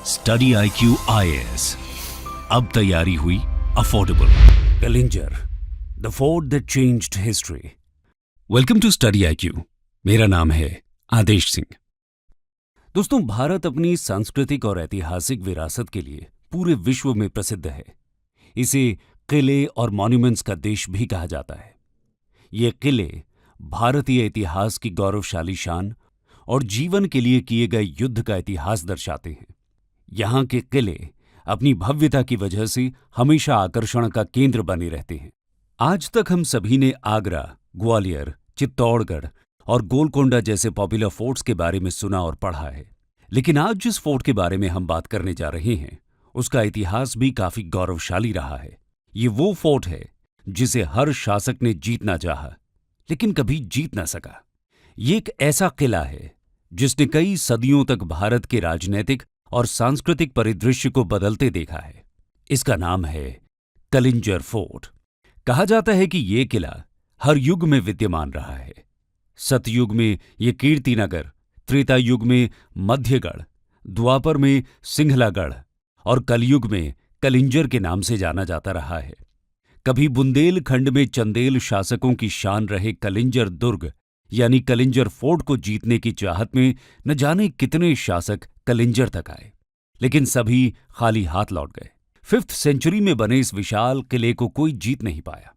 Study IQ IAS। अब तैयारी हुई affordable. Kalinjar, the fort that changed history. Welcome to study IQ। मेरा नाम है आदेश सिंह। दोस्तों, भारत अपनी सांस्कृतिक और ऐतिहासिक विरासत के लिए पूरे विश्व में प्रसिद्ध है। इसे किले और मॉन्यूमेंट्स का देश भी कहा जाता है। ये किले भारतीय इतिहास की गौरवशाली शान और जीवन के लिए किए गए युद्ध का इतिहास दर्शाते हैं। यहाँ के किले अपनी भव्यता की वजह से हमेशा आकर्षण का केंद्र बने रहते हैं। आज तक हम सभी ने आगरा, ग्वालियर, चित्तौड़गढ़ और गोलकोंडा जैसे पॉपुलर फोर्ट्स के बारे में सुना और पढ़ा है, लेकिन आज जिस फोर्ट के बारे में हम बात करने जा रहे हैं उसका इतिहास भी काफी गौरवशाली रहा है। ये वो फोर्ट है जिसे हर शासक ने जीतना चाहा, लेकिन कभी जीत ना सका। ये एक ऐसा किला है जिसने कई सदियों तक भारत के राजनीतिक और सांस्कृतिक परिदृश्य को बदलते देखा है। इसका नाम है कलिंजर फोर्ट। कहा जाता है कि ये किला हर युग में विद्यमान रहा है। सतयुग में ये कीर्तिनगर, त्रेता युग में मध्यगढ़, द्वापर में सिंहलागढ़ और कलयुग में कलिंजर के नाम से जाना जाता रहा है। कभी बुंदेलखंड में चंदेल शासकों की शान रहे कलिंजर दुर्ग यानी कलिंजर फोर्ट को जीतने की चाहत में न जाने कितने शासक कलिंजर तक आए, लेकिन सभी खाली हाथ लौट गए। 5th सेंचुरी में बने इस विशाल किले को कोई जीत नहीं पाया।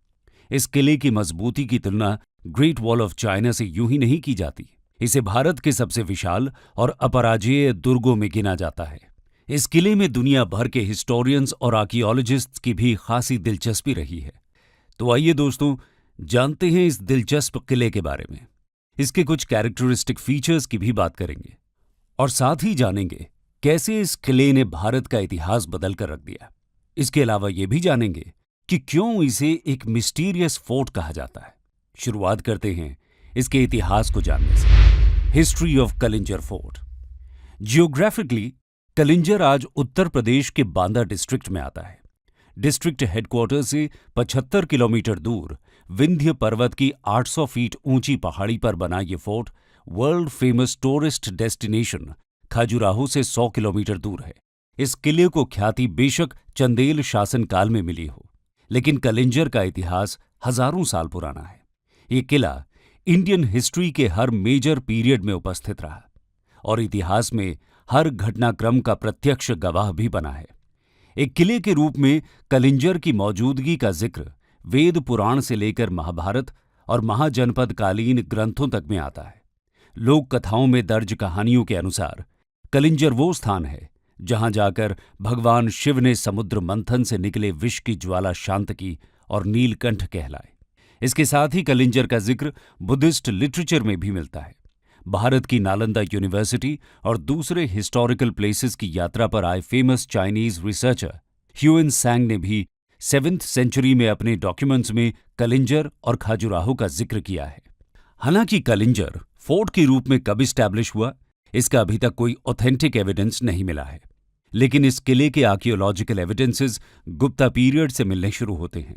इस किले की मजबूती की तुलना ग्रेट वॉल ऑफ चाइना से यूं ही नहीं की जाती। इसे भारत के सबसे विशाल और अपराजेय दुर्गों में गिना जाता है। इस किले में दुनिया भर के हिस्टोरियंस और आर्कियोलॉजिस्ट्स की भी खासी दिलचस्पी रही है। तो आइए दोस्तों, जानते हैं इस दिलचस्प किले के बारे में। इसके कुछ कैरेक्टरिस्टिक फीचर्स की भी बात करेंगे और साथ ही जानेंगे कैसे इस किले ने भारत का इतिहास बदल कर रख दिया। इसके अलावा ये भी जानेंगे कि क्यों इसे एक मिस्टीरियस फोर्ट कहा जाता है। शुरुआत करते हैं इसके इतिहास को जानने से। History of Kalinjar fort. Geographically Kalinjar आज उत्तर प्रदेश के बांदा डिस्ट्रिक्ट में आता है। डिस्ट्रिक्ट हेडक्वार्टर से 75 किलोमीटर दूर विंध्य पर्वत की 800 फीट ऊंची पहाड़ी पर बना ये fort world famous tourist destination Khajuraho से 100 किलोमीटर दूर है। इस किले को ख्याति बेशक चंदेल शासन काल में मिली हो, लेकिन कलिंजर का इतिहास हजारों साल पुराना है। ये किला इंडियन हिस्ट्री के हर मेजर पीरियड में उपस्थित रहा और इतिहास में हर घटनाक्रम का प्रत्यक्ष गवाह भी बना है। एक किले के रूप में कलिंजर की मौजूदगी का जिक्र वेद पुराण से लेकर महाभारत और महाजनपद कालीन ग्रंथों तक में आता है। लोक कथाओं में दर्ज कहानियों के अनुसार कलिंजर वो स्थान है जहां जाकर भगवान शिव ने समुद्र मंथन से निकले विष की ज्वाला शांत की और नीलकंठ कहलाए। इसके साथ ही कलिंजर का जिक्र बुद्धिस्ट लिटरेचर में भी मिलता है। भारत की नालंदा यूनिवर्सिटी और दूसरे हिस्टोरिकल प्लेसेस की यात्रा पर आए फेमस चाइनीज रिसर्चर ह्यूएन सैंग ने भी 7th सेंचुरी में अपने डॉक्यूमेंट्स में कलिंजर और खजुराहो का जिक्र किया है। हालांकि कलिंजर फोर्ट के रूप में कब इस्टैब्लिश हुआ, इसका अभी तक कोई ऑथेंटिक एविडेंस नहीं मिला है, लेकिन इस किले के आर्कियोलॉजिकल एविडेंसेस गुप्ता पीरियड से मिलने शुरू होते हैं।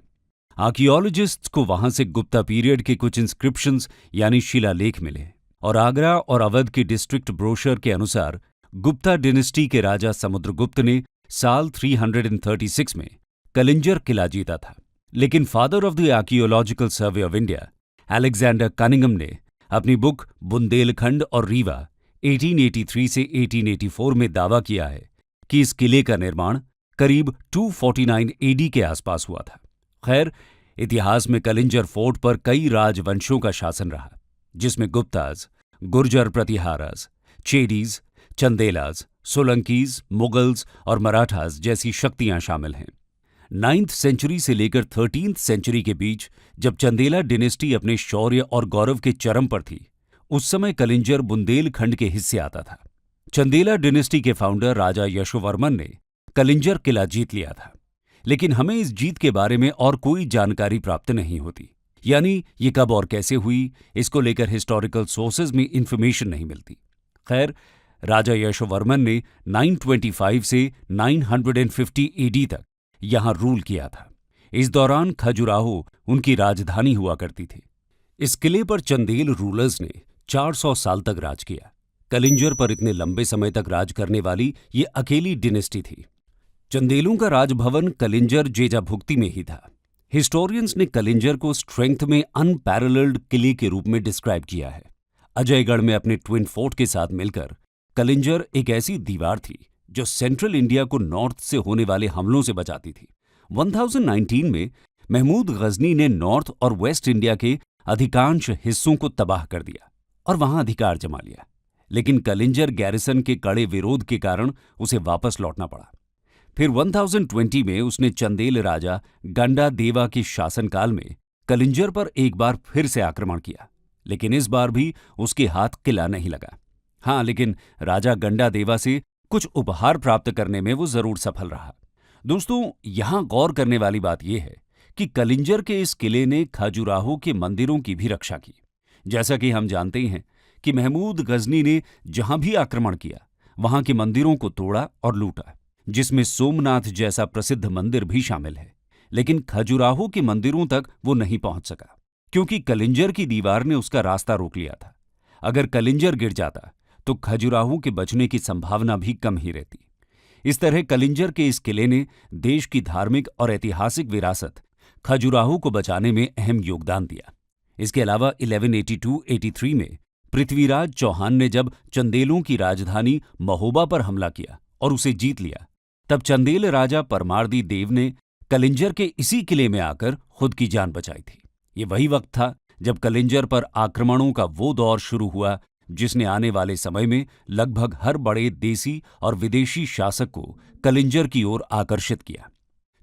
आर्कियोलॉजिस्ट्स को वहां से गुप्ता पीरियड के कुछ इंस्क्रिप्शंस यानी शिलालेख मिले और आगरा और अवध की डिस्ट्रिक्ट ब्रोशर के अनुसार गुप्ता डिनेस्टी के राजा समुद्रगुप्त ने साल 336 में कलिंजर किला जीता था। लेकिन father of the archaeological survey of India Alexander Cunningham ने अपनी बुक बुंदेलखंड और रीवा 1883 से 1884 में दावा किया है कि इस किले का निर्माण करीब 249 AD के आसपास हुआ था। खैर, इतिहास में कलिंजर फोर्ट पर कई राजवंशों का शासन रहा, जिसमें गुप्ताज, गुर्जर प्रतिहाराज, चेडीज, चंदेलाज, सोलंकीज, मुगल्स और मराठास जैसी शक्तियां शामिल हैं। 9th सेंचुरी से लेकर 13th सेंचुरी के बीच जब चंदेला डिनेस्टी अपने शौर्य और गौरव के चरम पर थी, उस समय कलिंजर बुंदेलखंड के हिस्से आता था। चंदेला डिनेस्टी के फाउंडर राजा यशोवर्मन ने कलिंजर किला जीत लिया था, लेकिन हमें इस जीत के बारे में और कोई जानकारी प्राप्त नहीं होती। यानी ये कब और कैसे हुई, इसको लेकर हिस्टोरिकल सोर्सेज में इंफॉर्मेशन नहीं मिलती। खैर, राजा यशोवर्मन ने 925 से 950 AD तक यहां रूल किया था। इस दौरान खजुराहो उनकी राजधानी हुआ करती थी। इस किले पर चंदेल रूलर्स ने 400 साल तक राज किया। कलिंजर पर इतने लंबे समय तक राज करने वाली ये अकेली डिनेस्टी थी। चंदेलों का राजभवन कलिंजर जेजाभुक्ती में ही था। हिस्टोरियंस ने कलिंजर को स्ट्रेंथ में अनपैरेलल्ड किले के रूप में डिस्क्राइब किया है। अजयगढ़ में अपने ट्विन फोर्ट के साथ मिलकर कलिंजर एक ऐसी दीवार थी जो सेंट्रल इंडिया को नॉर्थ से होने वाले हमलों से बचाती थी। 1019 में महमूद गजनी ने नॉर्थ और वेस्ट इंडिया के अधिकांश हिस्सों को तबाह कर दिया और वहां अधिकार जमा लिया, लेकिन कलिंजर गैरिसन के कड़े विरोध के कारण उसे वापस लौटना पड़ा। फिर 1020 में उसने चंदेल राजा गंडा देवा के शासनकाल में कलिंजर पर एक बार फिर से आक्रमण किया, लेकिन इस बार भी उसके हाथ किला नहीं लगा। हाँ, लेकिन राजा गंडा देवा से कुछ उपहार प्राप्त करने में वो जरूर सफल रहा। दोस्तों, यहां गौर करने वाली बात यह है कि कलिंजर के इस किले ने खजुराहो के मंदिरों की भी रक्षा की। जैसा कि हम जानते हैं कि महमूद गजनी ने जहां भी आक्रमण किया वहां के मंदिरों को तोड़ा और लूटा, जिसमें सोमनाथ जैसा प्रसिद्ध मंदिर भी शामिल है। लेकिन खजुराहो के मंदिरों तक वो नहीं पहुंच सका क्योंकि कलिंजर की दीवार ने उसका रास्ता रोक लिया था। अगर कलिंजर गिर जाता तो खजुराहो के बचने की संभावना भी कम ही रहती। इस तरह कलिंजर के इस किले ने देश की धार्मिक और ऐतिहासिक विरासत खजुराहो को बचाने में अहम योगदान दिया। इसके अलावा 1182-83 में पृथ्वीराज चौहान ने जब चंदेलों की राजधानी महोबा पर हमला किया और उसे जीत लिया, तब चंदेल राजा परमार्दी देव ने कलिंजर के इसी किले में आकर खुद की जान बचाई थी। ये वही वक्त था जब कलिंजर पर आक्रमणों का वो दौर शुरू हुआ जिसने आने वाले समय में लगभग हर बड़े देसी और विदेशी शासक को कलिंजर की ओर आकर्षित किया।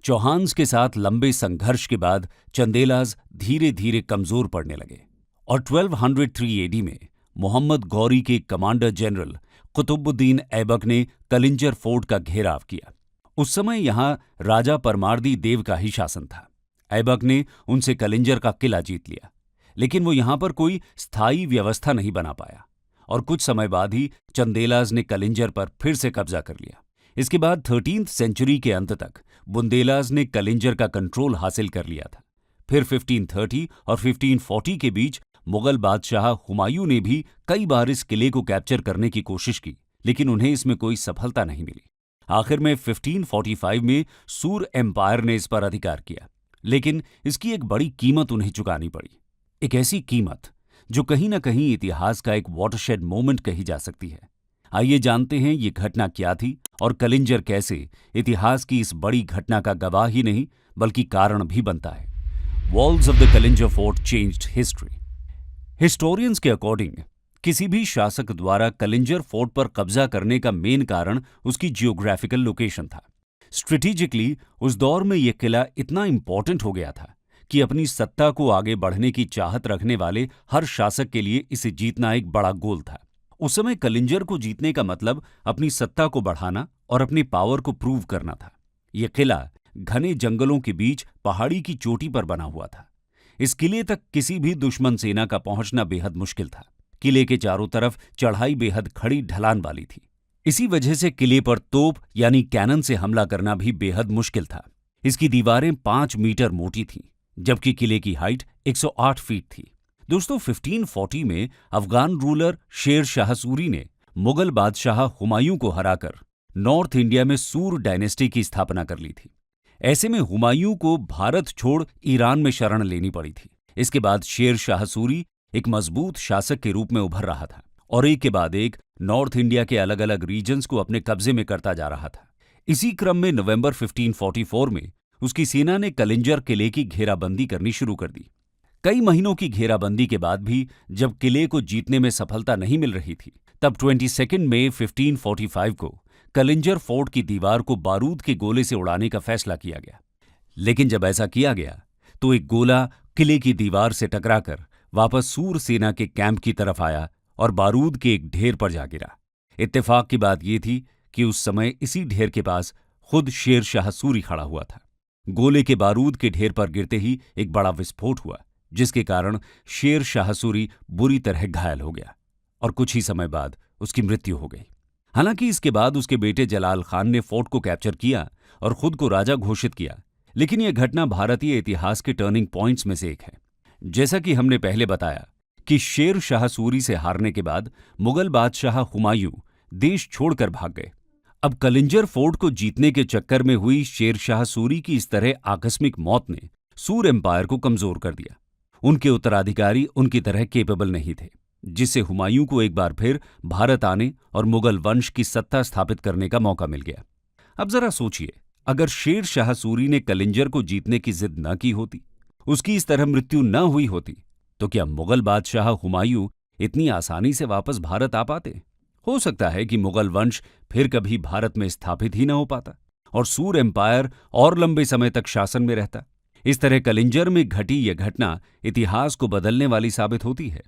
चौहान्स के साथ लंबे संघर्ष के बाद चंदेलाज धीरे धीरे कमजोर पड़ने लगे और 1203 एडी में मोहम्मद गौरी के कमांडर जनरल कुतुबुद्दीन ऐबक ने कलिंजर फोर्ट का घेराव किया। उस समय यहां राजा परमार्दी देव का ही शासन था। ऐबक ने उनसे कलिंजर का किला जीत लिया, लेकिन वो यहां पर कोई स्थायी व्यवस्था नहीं बना पाया और कुछ समय बाद ही चंदेलाज ने कलिंजर पर फिर से कब्जा कर लिया। इसके बाद 13वीं सेंचुरी के अंत तक बुंदेलाज ने कलिंजर का कंट्रोल हासिल कर लिया था। फिर 1530 और 1540 के बीच मुगल बादशाह हुमायूं ने भी कई बार इस किले को कैप्चर करने की कोशिश की, लेकिन उन्हें इसमें कोई सफलता नहीं मिली। आखिर में 1545 में सूर एम्पायर ने इस पर अधिकार किया, लेकिन इसकी एक बड़ी कीमत उन्हें चुकानी पड़ी। एक ऐसी कीमत जो कहीं न कहीं इतिहास का एक वाटरशेड मोमेंट कही जा सकती है। आइए जानते हैं ये घटना क्या थी और कलिंजर कैसे इतिहास की इस बड़ी घटना का गवाह ही नहीं बल्कि कारण भी बनता है। Walls of the Kalinjar fort changed history. Historians के अकॉर्डिंग किसी भी शासक द्वारा कलिंजर फोर्ट पर कब्जा करने का मेन कारण उसकी जियोग्राफिकल लोकेशन था। स्ट्रेटेजिकली उस दौर में यह किला इतना इंपॉर्टेंट हो गया था कि अपनी सत्ता को आगे बढ़ने की चाहत रखने वाले हर शासक के लिए इसे जीतना एक बड़ा गोल था। उस समय कलिंजर को जीतने का मतलब अपनी सत्ता को बढ़ाना और अपनी पावर को प्रूव करना था। यह किला घने जंगलों के बीच पहाड़ी की चोटी पर बना हुआ था। इस किले तक किसी भी दुश्मन सेना का पहुंचना बेहद मुश्किल था। किले के चारों तरफ चढ़ाई बेहद खड़ी ढलान वाली थी। इसी वजह से किले पर तोप यानी कैनन से हमला करना भी बेहद मुश्किल था। इसकी दीवारें 5 मीटर मोटी थीं, जबकि किले की हाइट 108 फीट थी। दोस्तों, 1540 में अफगान रूलर शेर शाह सूरी ने मुगल बादशाह हुमायूं को हराकर नॉर्थ इंडिया में सूर डायनेस्टी की स्थापना कर ली थी। ऐसे में हुमायूं को भारत छोड़ ईरान में शरण लेनी पड़ी थी। इसके बाद शेर शाह सूरी एक मजबूत शासक के रूप में उभर रहा था और एक के बाद एक नॉर्थ इंडिया के अलग अलग रीजन्स को अपने कब्जे में करता जा रहा था। इसी क्रम में नवंबर 1544 में उसकी सेना ने कलिंजर किले की घेराबंदी करनी शुरू कर दी। कई महीनों की घेराबंदी के बाद भी जब किले को जीतने में सफलता नहीं मिल रही थी, तब 22 मई 1545 को कलिंजर फोर्ट की दीवार को बारूद के गोले से उड़ाने का फैसला किया गया। लेकिन जब ऐसा किया गया तो एक गोला किले की दीवार से टकराकर वापस सूर सेना के कैंप की तरफ आया और बारूद के एक ढेर पर जा गिरा। इत्तेफाक की बात यह थी कि उस समय इसी ढेर के पास खुद शेर शाह सूरी खड़ा हुआ था। गोले के बारूद के ढेर पर गिरते ही एक बड़ा विस्फोट हुआ, जिसके कारण शेर शाह सूरी बुरी तरह घायल हो गया और कुछ ही समय बाद उसकी मृत्यु हो गई। हालांकि इसके बाद उसके बेटे जलाल खान ने फोर्ट को कैप्चर किया और खुद को राजा घोषित किया, लेकिन यह घटना भारतीय इतिहास के टर्निंग पॉइंट्स में से एक है। जैसा कि हमने पहले बताया कि शेर शाह सूरी से हारने के बाद मुगल बादशाह हुमायूं देश छोड़कर भाग गए। अब कलिंजर फोर्ट को जीतने के चक्कर में हुई शेर शाह सूरी की इस तरह आकस्मिक मौत ने सूर एम्पायर को कमजोर कर दिया। उनके उत्तराधिकारी उनकी तरह केपेबल नहीं थे, जिससे हुमायूं को एक बार फिर भारत आने और मुगल वंश की सत्ता स्थापित करने का मौका मिल गया। अब जरा सोचिए, अगर शेर शाह सूरी ने कलिंजर को जीतने की जिद न की होती, उसकी इस तरह मृत्यु न हुई होती, तो क्या मुगल बादशाह हुमायूं इतनी आसानी से वापस भारत आ पाते? हो सकता है कि मुगल वंश फिर कभी भारत में स्थापित ही न हो पाता और सूर एम्पायर और लंबे समय तक शासन में रहता। इस तरह कलिंजर में घटी यह घटना इतिहास को बदलने वाली साबित होती है।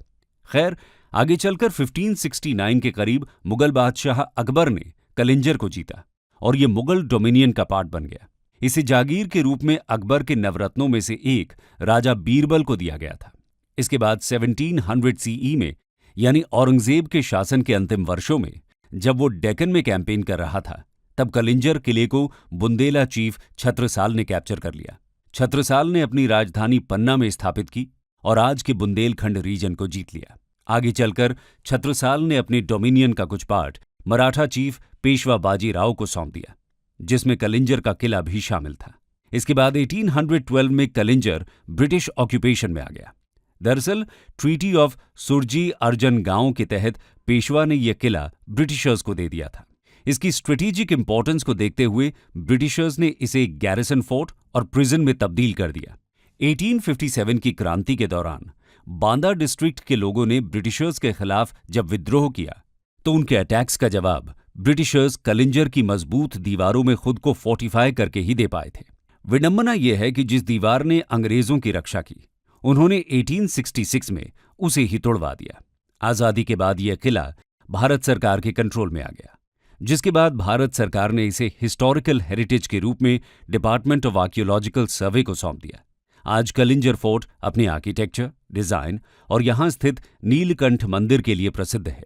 खैर, आगे चलकर 1569 के करीब मुगल बादशाह अकबर ने कलिंजर को जीता और यह मुगल डोमिनियन का पार्ट बन गया। इसे जागीर के रूप में अकबर के नवरत्नों में से एक राजा बीरबल को दिया गया था। इसके बाद 1700 सीई में, यानी औरंगजेब के शासन के अंतिम वर्षों में, जब वो डेक्कन में कैंपेन कर रहा था, तब कलिंजर किले को बुंदेला चीफ छत्रसाल ने कैप्चर कर लिया। छत्रसाल ने अपनी राजधानी पन्ना में स्थापित की और आज के बुंदेलखंड रीजन को जीत लिया। आगे चलकर छत्रसाल ने अपने डोमिनियन का कुछ पार्ट मराठा चीफ पेशवा बाजीराव को सौंप दिया, जिसमें कलिंजर का किला भी शामिल था। इसके बाद 1812 में कलिंजर ब्रिटिश ऑक्यूपेशन में आ गया। दरअसल ट्रीटी ऑफ सुरजी अर्जन गांव के तहत पेशवा ने यह किला ब्रिटिशर्स को दे दिया था। इसकी स्ट्रेटेजिक इंपॉर्टेंस को देखते हुए ब्रिटिशर्स ने इसे गैरिसन फोर्ट और प्रिजन में तब्दील कर दिया। 1857 की क्रांति के दौरान बांदा डिस्ट्रिक्ट के लोगों ने ब्रिटिशर्स के खिलाफ जब विद्रोह किया, तो उनके अटैक्स का जवाब ब्रिटिशर्स कलिंजर की मजबूत दीवारों में खुद को फोर्टिफाई करके ही दे पाए थे। विडंबना यह है कि जिस दीवार ने अंग्रेजों की रक्षा की, उन्होंने 1866 में उसे ही तोड़वा दिया। आजादी के बाद यह किला भारत सरकार के कंट्रोल में आ गया, जिसके बाद भारत सरकार ने इसे हिस्टोरिकल हेरिटेज के रूप में डिपार्टमेंट ऑफ आर्कियोलॉजिकल सर्वे को सौंप दिया। आज कलिंजर फोर्ट अपने आर्किटेक्चर, डिजाइन और यहां स्थित नीलकंठ मंदिर के लिए प्रसिद्ध है।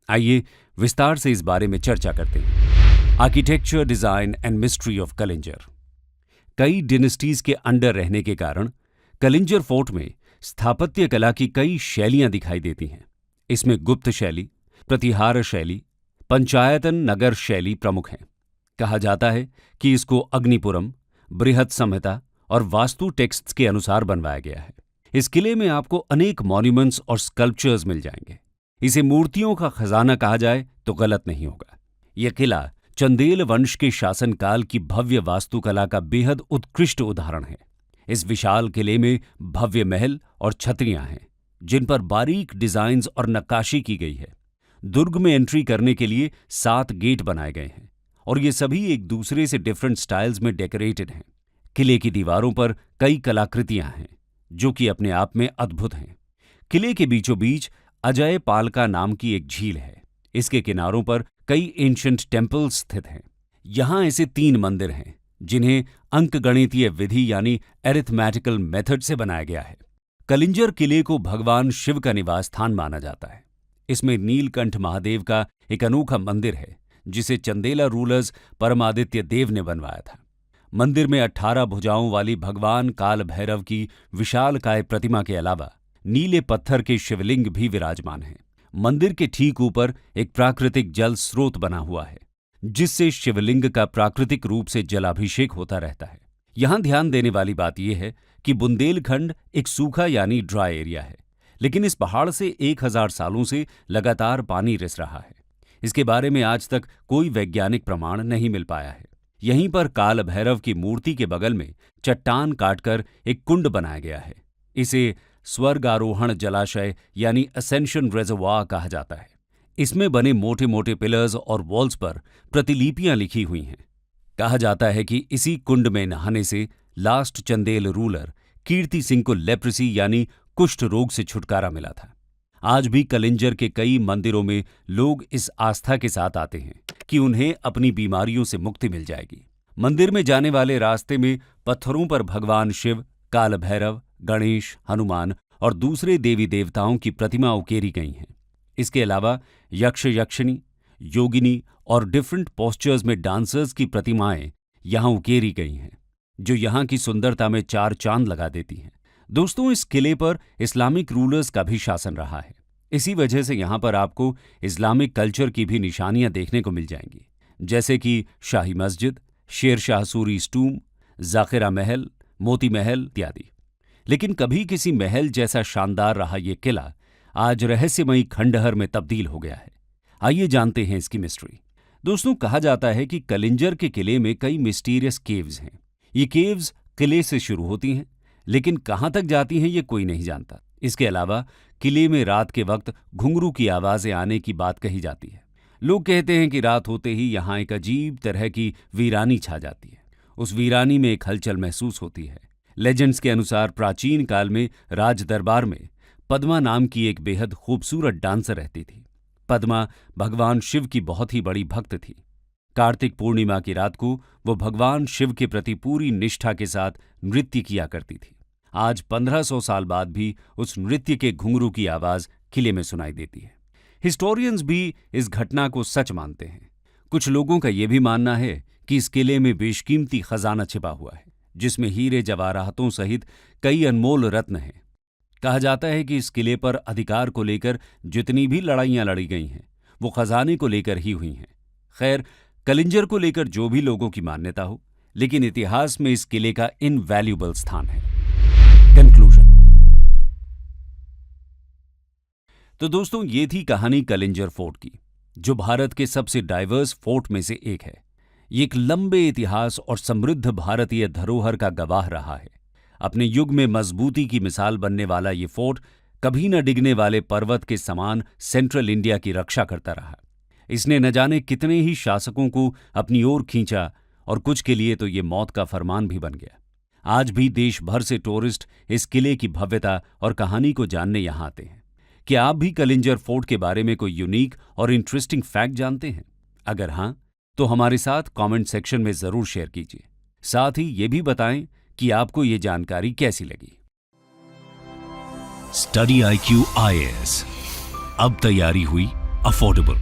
आइए विस्तार से इस बारे में चर्चा करते हैं। Architecture, design and mystery of Kalinjar. कई डिनेस्टीज के अंडर रहने के कारण कलिंजर फोर्ट में स्थापत्य कला की कई शैलियां दिखाई देती हैं। इसमें गुप्त शैली, प्रतिहार शैली, पंचायतन नगर शैली प्रमुख हैं। कहा जाता है कि इसको अग्निपुरम, बृहत संहिता और वास्तु टेक्स्ट्स के अनुसार बनवाया गया है। इस किले में आपको अनेक मॉन्यूमेंट्स और स्कल्पचर्स मिल जाएंगे। इसे मूर्तियों का खजाना कहा जाए तो गलत नहीं होगा। यह किला चंदेल वंश के शासनकाल की भव्य वास्तुकला का बेहद उत्कृष्ट उदाहरण है। इस विशाल किले में भव्य महल और छतरियां हैं, जिन पर बारीक डिजाइन्स और नक्काशी की गई है। दुर्ग में एंट्री करने के लिए 7 गेट बनाए गए हैं और ये सभी एक दूसरे से डिफरेंट स्टाइल्स में डेकोरेटेड हैं। किले की दीवारों पर कई कलाकृतियां हैं, जो कि अपने आप में अद्भुत हैं। किले के बीचों बीच अजय पालका नाम की एक झील है। इसके किनारों पर कई एंशिएंट टेम्पल्स स्थित हैं। यहां ऐसे 3 मंदिर हैं जिन्हें अंकगणितीय विधि यानी एरिथमेटिकल मेथड से बनाया गया है। कलिंजर किले को भगवान शिव का निवास स्थान माना जाता है। इसमें नीलकंठ महादेव का एक अनोखा मंदिर है, जिसे चंदेला रूलर्स परमादित्य देव ने बनवाया था। मंदिर में 18 भुजाओं वाली भगवान काल भैरव की विशालकाय प्रतिमा के अलावा नीले पत्थर के शिवलिंग भी विराजमान हैं। मंदिर के ठीक ऊपर एक प्राकृतिक जल स्रोत बना हुआ है, जिससे शिवलिंग का प्राकृतिक रूप से जलाभिषेक होता रहता है। यहां ध्यान देने वाली बात यह है कि बुंदेलखंड एक सूखा यानी ड्राई एरिया है, लेकिन इस पहाड़ से 1000 सालों से लगातार पानी रिस रहा है। इसके बारे में आज तक कोई वैज्ञानिक प्रमाण नहीं मिल पाया है। यहीं पर काल भैरव की मूर्ति के बगल में चट्टान काटकर एक कुंड बनाया गया है। इसे स्वर्गारोहण जलाशय यानी असेंशन रेजर्वॉयर कहा जाता है। इसमें बने मोटे मोटे पिलर्स और वॉल्स पर प्रतिलिपियां लिखी हुई हैं। कहा जाता है कि इसी कुंड में नहाने से लास्ट चंदेल रूलर कीर्ति सिंह को लेप्रेसी यानी कुष्ठ रोग से छुटकारा मिला था। आज भी कलिंजर के कई मंदिरों में लोग इस आस्था के साथ आते हैं कि उन्हें अपनी बीमारियों से मुक्ति मिल जाएगी। मंदिर में जाने वाले रास्ते में पत्थरों पर भगवान शिव, काल भैरव, गणेश, हनुमान और दूसरे देवी देवताओं की प्रतिमा उकेरी गई हैं। इसके अलावा यक्ष, यक्षिणी, योगिनी और डिफरेंट पोस्चर्स में डांसर्स की प्रतिमाएं यहां उकेरी गई हैं, जो यहां की सुंदरता में 4 चांद लगा देती हैं। दोस्तों, इस किले पर इस्लामिक रूलर्स का भी शासन रहा है। इसी वजह से यहाँ पर आपको इस्लामिक कल्चर की भी निशानियां देखने को मिल जाएंगी, जैसे कि शाही मस्जिद, शेर शाह सूरी स्टूम, जाकिरा महल, मोती महल इत्यादि। लेकिन कभी किसी महल जैसा शानदार रहा ये किला आज रहस्यमयी खंडहर में तब्दील हो गया है। आइए जानते हैं इसकी मिस्ट्री। दोस्तों, कहा जाता है कि कलिंजर के किले में कई मिस्टीरियस केव्स हैं। ये केव्स किले से शुरू होती हैं, लेकिन कहाँ तक जाती हैं ये कोई नहीं जानता। इसके अलावा किले में रात के वक्त घुंघरू की आवाजें आने की बात कही जाती है। लोग कहते हैं कि रात होते ही यहाँ एक अजीब तरह की वीरानी छा जाती है। उस वीरानी में एक हलचल महसूस होती है। लेजेंड्स के अनुसार प्राचीन काल में राज दरबार में पद्मा नाम की एक बेहद खूबसूरत डांसर रहती थी। पद्मा भगवान शिव की बहुत ही बड़ी भक्त थी। कार्तिक पूर्णिमा की रात को वो भगवान शिव के प्रति पूरी निष्ठा के साथ नृत्य किया करती थी। आज 1500 साल बाद भी उस नृत्य के घुंघरू की आवाज किले में सुनाई देती है। हिस्टोरियंस भी इस घटना को सच मानते हैं। कुछ लोगों का यह भी मानना है कि इस किले में बेशकीमती खजाना छिपा हुआ है, जिसमें हीरे जवाहरातों सहित कई अनमोल रत्न हैं। कहा जाता है कि इस किले पर अधिकार को लेकर जितनी भी लड़ाइयां लड़ी गई हैं, वो खजाने को लेकर ही हुई हैं। खैर, कलिंजर को लेकर जो भी लोगों की मान्यता हो, लेकिन इतिहास में इस किले का इनवैल्यूएबल स्थान है। कंक्लूजन। तो दोस्तों, ये थी कहानी कलिंजर फोर्ट की, जो भारत के सबसे डाइवर्स फोर्ट में से एक है। ये एक लंबे इतिहास और समृद्ध भारतीय धरोहर का गवाह रहा है। अपने युग में मजबूती की मिसाल बनने वाला ये फोर्ट कभी न डिगने वाले पर्वत के समान सेंट्रल इंडिया की रक्षा करता रहा। इसने न जाने कितने ही शासकों को अपनी ओर खींचा और कुछ के लिए तो ये मौत का फरमान भी बन गया। आज भी देश भर से टूरिस्ट इस किले की भव्यता और कहानी को जानने यहाँ आते हैं। क्या आप भी कलिंजर फोर्ट के बारे में कोई यूनिक और इंटरेस्टिंग फैक्ट जानते हैं? अगर हाँ, तो हमारे साथ कमेंट सेक्शन में जरूर शेयर कीजिए। साथ ही ये भी बताएं कि आपको ये जानकारी कैसी लगी। स्टडी IQ IAS, अब तैयारी हुई अफोर्डेबल।